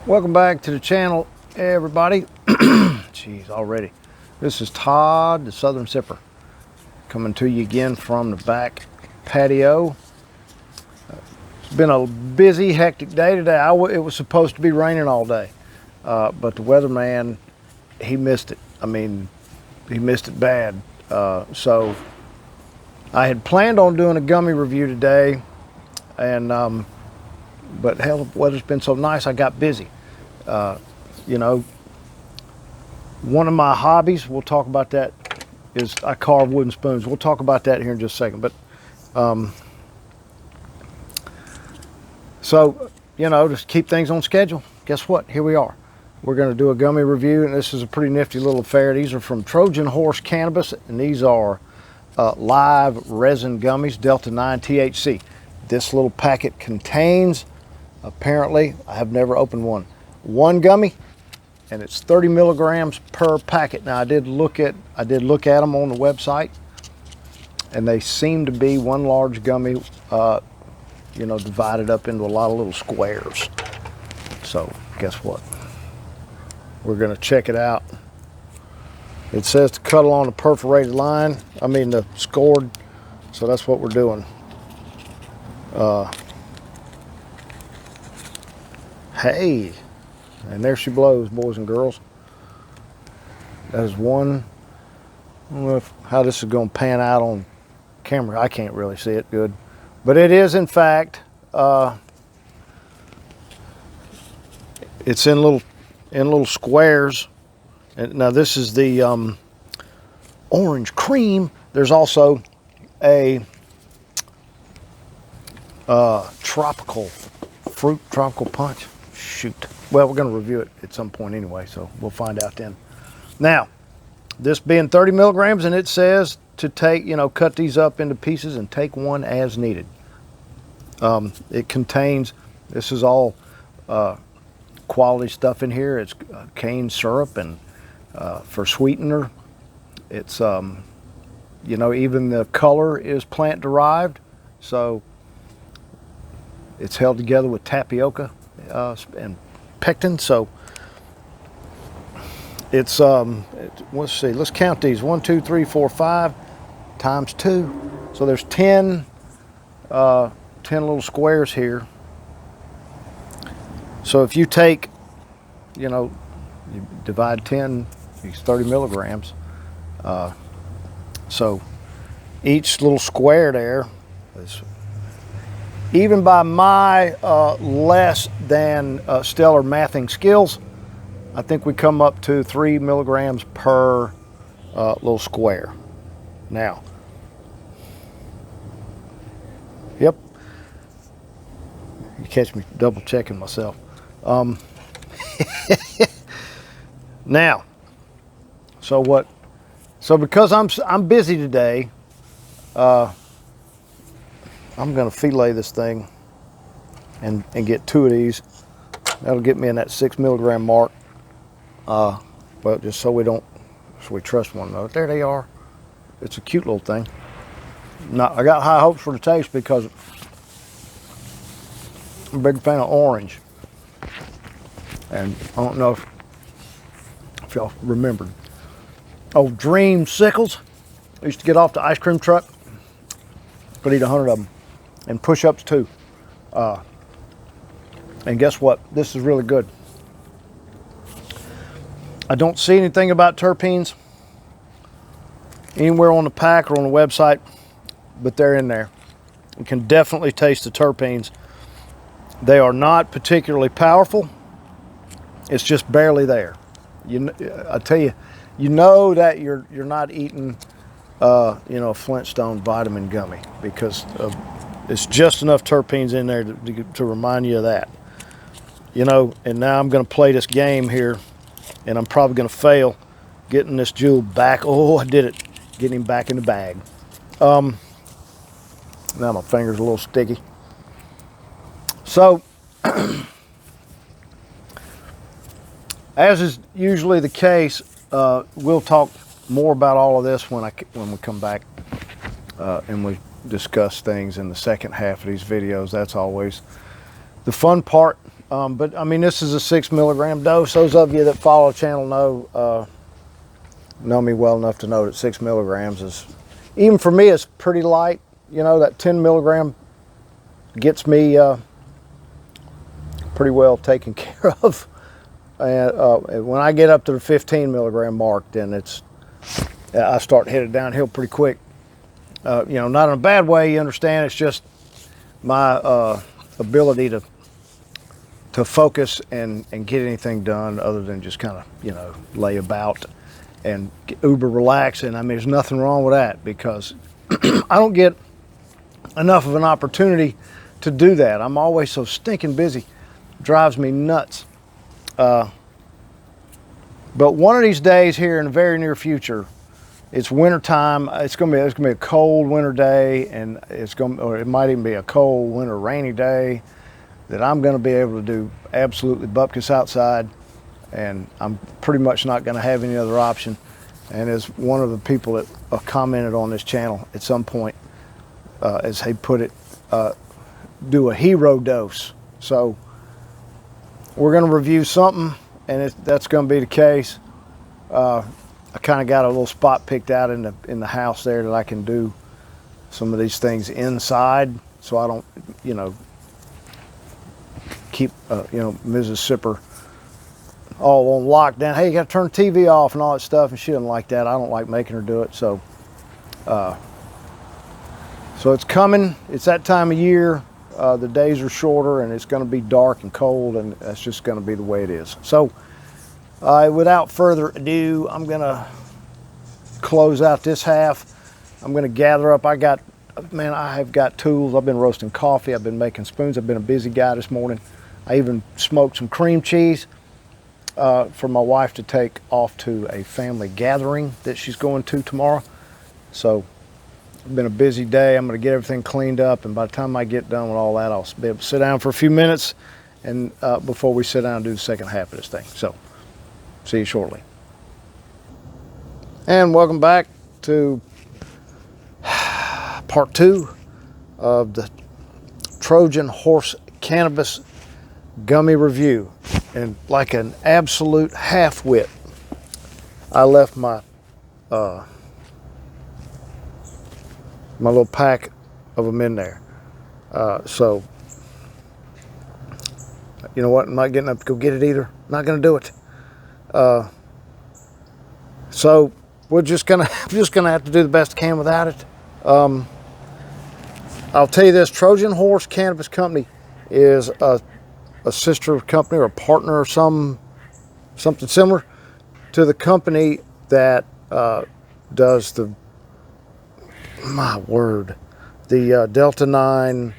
Welcome back to the channel, everybody. Jeez, already. This is Todd, the Southern Sipper, coming to you again from the back patio. It's been a busy, hectic day today. It was supposed to be raining all day, but the weatherman, he missed it. I mean, he missed it bad. So I had planned on doing a gummy review today, and but hell, the weather's been so nice, I got busy. You know, one of my hobbies, we'll talk about that, is I carve wooden spoons. We'll talk about that here in just a second. But so, you know, just keep things on schedule. Guess what? Here we are. We're going to do a gummy review, and this is a pretty nifty little affair. These are from Trojan Horse Cannabis, and these are live resin gummies, Delta 9 THC. This little packet contains, apparently, I have never opened one gummy, and it's 30 milligrams per packet. Now I did look at them on the website, and they seem to be one large gummy, you know, divided up into a lot of little squares. So guess what? We're gonna check it out. It says to cuddle on the perforated line. I mean the scored. So that's what we're doing. Hey, and there she blows, boys and girls. That is one. I don't know how this is going to pan out on camera. I can't really see it good, but it is in fact. It's in little squares. And now this is the orange cream. There's also a tropical punch. Shoot. Well, we're going to review it at some point anyway, so we'll find out then. Now, this being 30 milligrams, and it says to take, you know, cut these up into pieces and take one as needed. It contains, this is all quality stuff in here. It's cane syrup and for sweetener. It's, you know, even the color is plant derived, so it's held together with tapioca and pectin. So it's let's see, let's count these. 1, 2, 3, 4, 5 times 2. So there's 10 little squares here. So if you take, you know, you divide 10, it's 30 milligrams. So each little square there is, even by my less than stellar mathing skills, I think we come up to 3 milligrams per little square. Now, yep, you catch me double checking myself. Now, so what? So because I'm busy today, I'm going to fillet this thing and get 2 of these. That'll get me in that 6 milligram mark. Well, just so we trust one another. There they are. It's a cute little thing. I got high hopes for the taste because I'm a big fan of orange. And I don't know if y'all remembered. Oh, Dream Sickles. I used to get off the ice cream truck. Could eat 100 of them. And push-ups too. And guess what? This is really good. I don't see anything about terpenes anywhere on the pack or on the website, but they're in there. You can definitely taste the terpenes. They are not particularly powerful. It's just barely there. I tell you, you know that you're not eating, you know, a Flintstone vitamin gummy because it's just enough terpenes in there to remind you of that. You know, and now I'm going to play this game here, and I'm probably going to fail getting this jewel back. Oh, I did it. Getting him back in the bag. Now my finger's a little sticky. So, as is usually the case, we'll talk more about all of this when we come back and we discuss things in the second half of these videos. That's always the fun part. But I mean, this is a 6 milligram dose. Those of you that follow the channel know me well enough to know that 6 milligrams is, even for me, it's pretty light. You know, that 10 milligram gets me pretty well taken care of. And when I get up to the 15 milligram mark, then I start headed downhill pretty quick. You know, not in a bad way, you understand. It's just my ability to focus and get anything done other than just kind of, you know, lay about and uber relax. And I mean, there's nothing wrong with that, because I don't get enough of an opportunity to do that. I'm always so stinking busy. It drives me nuts. But one of these days here in the very near future, it's winter time. It's gonna be a cold winter day, and or it might even be a cold winter rainy day, that I'm gonna be able to do absolutely bupkis outside, and I'm pretty much not gonna have any other option. And as one of the people that commented on this channel at some point, as he put it, do a hero dose. So we're gonna review something, and that's gonna be the case. I kind of got a little spot picked out in the house there that I can do some of these things inside, so I don't, you know, keep you know, Mrs. Sipper all on lockdown. Hey, you got to turn the TV off and all that stuff, and she doesn't like that. I don't like making her do it. So it's coming. It's that time of year. The days are shorter, and it's going to be dark and cold, and that's just going to be the way it is. So without further ado, I'm going to close out this half. I'm going to gather up. I have got tools. I've been roasting coffee. I've been making spoons. I've been a busy guy this morning. I even smoked some cream cheese for my wife to take off to a family gathering that she's going to tomorrow. So it's been a busy day. I'm going to get everything cleaned up, and by the time I get done with all that, I'll be able to sit down for a few minutes and before we sit down and do the second half of this thing. So see you shortly. And welcome back to part 2 of the Trojan Horse Cannabis Gummy review. And like an absolute half-wit, I left my my little pack of them in there. So you know what? I'm not getting up to go get it either. I'm not going to do it. So we're just gonna have to do the best I can without it. I'll tell you this: Trojan Horse Cannabis Company is a sister company or a partner or something similar to the company that does the Delta 9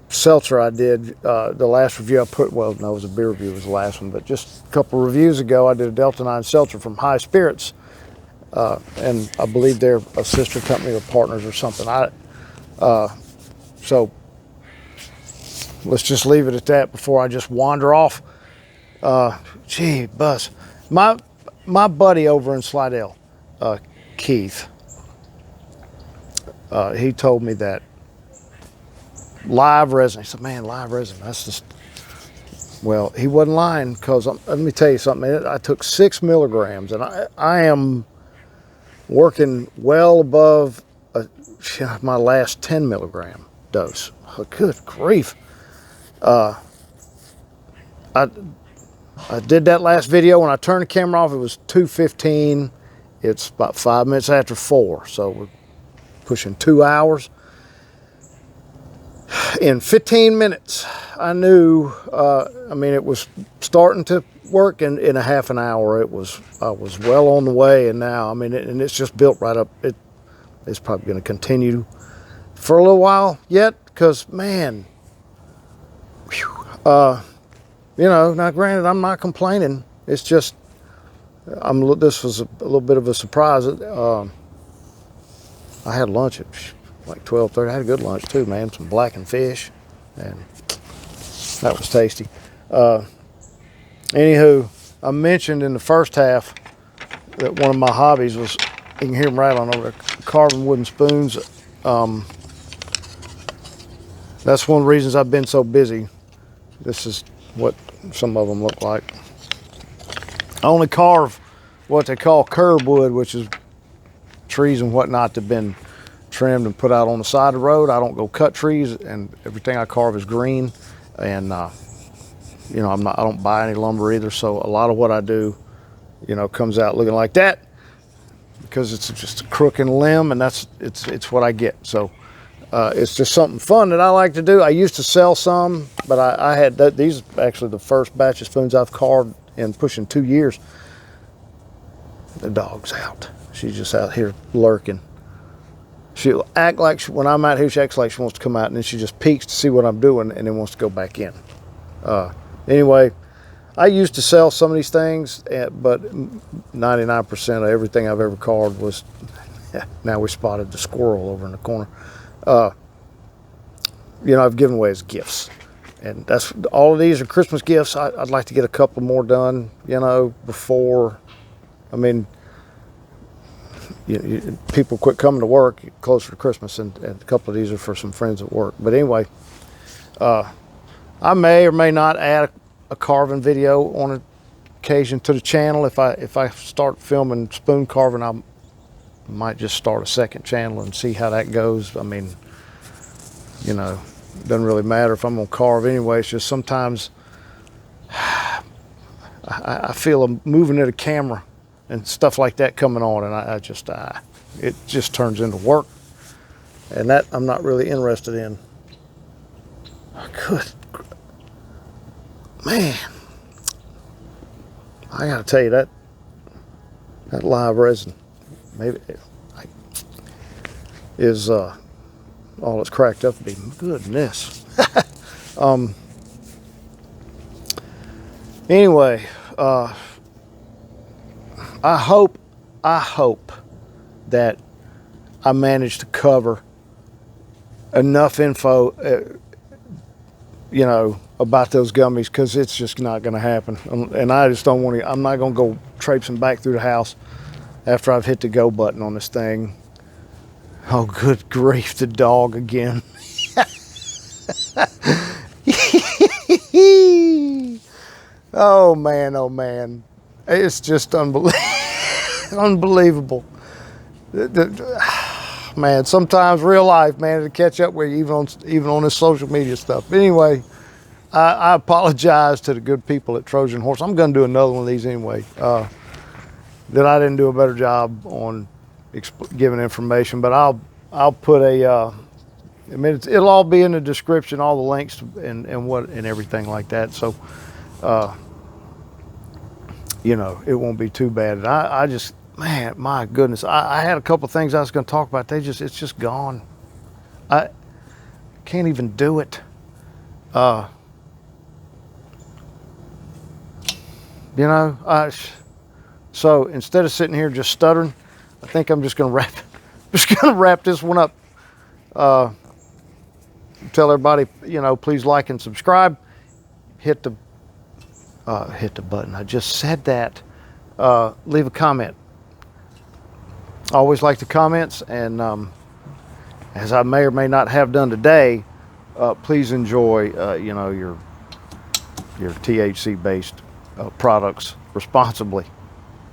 seltzer I did. The last review I put, well, no, it was a beer review, was the last one, but just a couple reviews ago, I did a Delta 9 seltzer from High Spirits, and I believe they're a sister company or partners or something. So let's just leave it at that before I just wander off. Gee, Buzz, my buddy over in Slidell, Keith, he told me that live resin. He said, man, live resin, that's just, well, he wasn't lying, because let me tell you something. I took 6 milligrams, and I am working well above my last 10 milligram dose. Oh, good grief. I did that last video. When I turned the camera off, it was 2:15. It's about 5 minutes after 4, so we're pushing 2 hours. In 15 minutes, I knew, I mean, it was starting to work, and in a half an hour, I was well on the way, and now, I mean, and it's just built right up. It's probably going to continue for a little while yet, because, man, whew, you know, now granted, I'm not complaining. It's just, this was a little bit of a surprise. I had lunch at like 12:30. I had a good lunch too, man. Some blackened fish, and that was tasty. Anywho, I mentioned in the first half that one of my hobbies was, you can hear them rattling over there, carving wooden spoons. That's one of the reasons I've been so busy. This is what some of them look like. I only carve what they call curb wood, which is trees and whatnot that have been trimmed and put out on the side of the road. I don't go cut trees, and everything I carve is green. And you know, I don't buy any lumber either. So a lot of what I do, you know, comes out looking like that because it's just a crook and limb, and it's what I get. So it's just something fun that I like to do. I used to sell some, but I had these actually the first batch of spoons I've carved in pushing 2 years. The dog's out. She's just out here lurking. She'll act like when I'm out here, she acts like she wants to come out, and then she just peeks to see what I'm doing and then wants to go back in. Anyway, I used to sell some of these things, but 99% of everything I've ever carved was, now we spotted the squirrel over in the corner. You know, I've given away as gifts. And that's all of these are Christmas gifts. I'd like to get a couple more done, you know, before, I mean, people quit coming to work closer to Christmas, and a couple of these are for some friends at work. But anyway, I may or may not add a carving video on occasion to the channel. If I start filming spoon carving, I might just start a second channel and see how that goes. I mean, you know, it doesn't really matter if I'm gonna carve anyway. It's just sometimes I feel a moving of the camera and stuff like that coming on, and it just turns into work, and that I'm not really interested in. Good man, I gotta tell you that live resin maybe is all it's cracked up to be. Goodness. Anyway, I hope that I managed to cover enough info, you know, about those gummies, because it's just not going to happen. And I just don't want to. I'm not going to go traipsing back through the house after I've hit the go button on this thing. Oh, good grief, the dog again. Oh man, it's just unbelievable. Man, sometimes real life, man, it'll catch up with you even on this social media stuff. Anyway, I apologize to the good people at Trojan Horse. I'm going to do another one of these anyway. That I didn't do a better job on giving information, but I'll put I mean, it'll all be in the description, all the links and everything like that. So, you know, it won't be too bad. And I just, man, my goodness, I had a couple of things I was going to talk about. It's just gone. I can't even do it. You know, so instead of sitting here just stuttering, I think I'm just going to wrap this one up. Tell everybody, you know, please like and subscribe. Hit the button. I just said that. Leave a comment. I always like the comments, and as I may or may not have done today, please enjoy, you know, your THC based products responsibly.